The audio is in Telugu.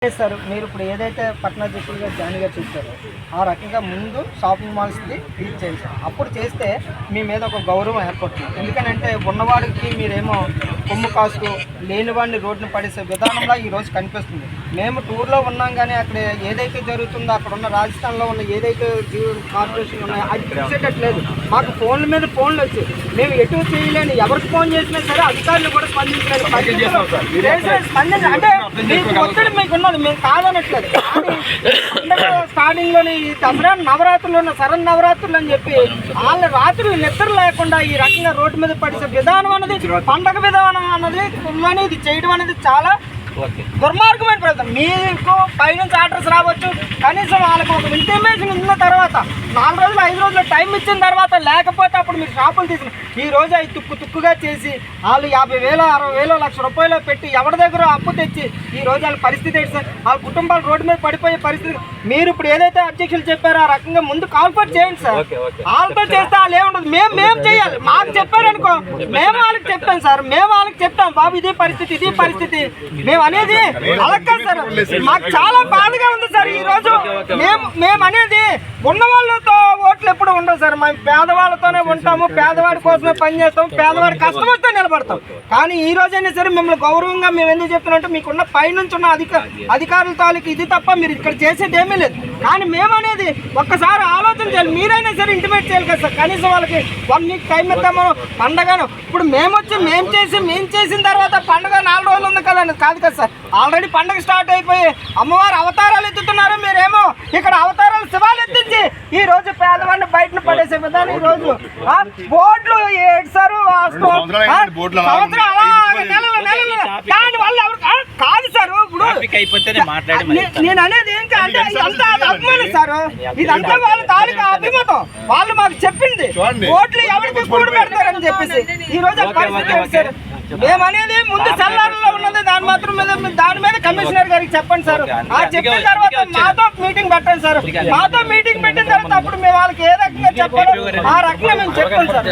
చేస్తారు. మీరు ఇప్పుడు ఏదైతే పట్టణాధ్యక్షులుగా జాయిన్ గారు చెప్పారో ఆ రకంగా ముందు షాపింగ్ మాల్స్కి రీచ్ చేయండి సార్. అప్పుడు చేస్తే మీ మీద ఒక గౌరవం ఏర్పడుతుంది. ఎందుకనంటే ఉన్నవాడికి మీరేమో కొమ్ము కాస్తూ లేనివాడిని రోడ్డును పడేసే విధానంలో ఈరోజు కనిపిస్తుంది. మేము టూర్లో ఉన్నాం కానీ అక్కడ ఏదైతే జరుగుతుందో అక్కడ ఉన్న రాజస్థాన్లో ఉన్న ఏదైతే కార్పొరేషన్ ఉన్నాయో అది చూసేటట్లేదు. మాకు ఫోన్ల మీద ఫోన్లు వచ్చి మేము ఎటు చేయలేని ఎవరికి ఫోన్ చేసినా సరే అధికారులు కూడా స్పందించలేదు. అంటే మీకు ఒత్తిడి మీకు ఉన్నది, మేము కాదనట్లేదు. స్టార్టింగ్ లోని దసరా నవరాత్రులు ఉన్న శరణ్ నవరాత్రులు అని చెప్పి వాళ్ళ రాత్రులు నిద్ర లేకుండా ఈ రకంగా రోడ్డు మీద పడిసే విధానం అన్నది, పండగ విధానం అన్నది ఇది చేయడం అనేది చాలా దుర్మార్గమైన ప్రయత్నం. మీకు పైనుంచి ఆర్డర్స్ రావచ్చు, కనీసం వాళ్ళకి ఒక ఇంటిమేషన్ ఉన్న తర్వాత 4 రోజులు 5 రోజులు టైం ఇచ్చిన తర్వాత లేకపోతే అప్పుడు మీరు షాపులు తీసుకుని ఈ రోజు అవి తుక్కుగా చేసి వాళ్ళు 50,000 60,000 ₹1,00,000 పెట్టి ఎవరి దగ్గర అప్పు తెచ్చి ఈ రోజు వాళ్ళ పరిస్థితి ఏంటి సార్? వాళ్ళ కుటుంబాలు రోడ్డు మీద పడిపోయే పరిస్థితి. మీరు ఇప్పుడు ఏదైతే అధ్యక్షులు చెప్పారో ఆ రకంగా ముందు కాల్ఫర్ చేయండి సార్. వాళ్ళతో చేస్తే వాళ్ళు ఏముండదు, మేము చేయాలి. మాకు చెప్పారనుకో మేము వాళ్ళకి చెప్తాం సార్, మేము వాళ్ళకి చెప్తాం బాబు ఇది పరిస్థితి మేము అనేది అలక్క సార్. మాకు చాలా బాధగా ఉంది సార్. ఈ రోజు మేము అనేది ఉన్న వాళ్ళతో ఓట్లు ఎప్పుడు ఉండవు సార్. మేము పేదవాళ్ళతోనే ఉంటాము, పేదవాడి కోసమే పనిచేస్తాం, పేదవాడి కష్టం వస్తే నిలబడతాం. కానీ ఈ రోజైనా సరే మిమ్మల్ని గౌరవంగా మేము ఎందుకు చెప్తున్నామంటే మీకున్న పైనుంచి ఉన్న అధికారుల తాలూకు ఇది తప్ప మీరు ఇక్కడ చేసేది ఏమీ లేదు. కానీ మేము అనేది ఒక్కసారి ఆలోచన చేయాలి. మీరైనా సరే ఇంటిమేట్ చేయాలి కదా సార్. కనీసం వాళ్ళకి 1 వీక్ టైం ఇద్దాము పండగను. ఇప్పుడు మేము చేసిన తర్వాత పండుగ 4 రోజులు ఉంది కదండి, కాదు కదా సార్. ఆల్రెడీ పండుగ స్టార్ట్ అయిపోయి అమ్మవారు అవతారాలు ఎత్తుతున్నారు. మీరేమో ఇక్కడ అవతారాలు శివాలు ఎత్తించి ఈ రోజు పేదవాడిని బయటను పడేసే విధానం. ఈ రోజు బోర్డులు ఏడ్చారు సంవత్సరం అలాగే నెలలు కానీ వాళ్ళు ఎవరు కాదు సార్. ఇప్పుడు నేను అనేది ఏంటి అంటే అంతా అభిమానం సార్. ఇదంతా వాళ్ళ తాలూకా అభిమతం. వాళ్ళు మాకు చెప్పింది ఓట్లు ఎవరికి కూడి పెడతారని చెప్పేసి ఈ రోజు పరిస్థితి సార్. మేమనేది ముందు చల్లారులో ఉన్నది దాని మీద కమిషనర్ గారికి చెప్పండి సార్. చెప్పిన తర్వాత మాతో మీటింగ్ పెట్టండి సార్. మాతో మీటింగ్ పెట్టిన తర్వాత అప్పుడు మేము వాళ్ళకి ఏ రకంగా చెప్పాలో ఆ రకంగా మేము చెప్పండి సార్.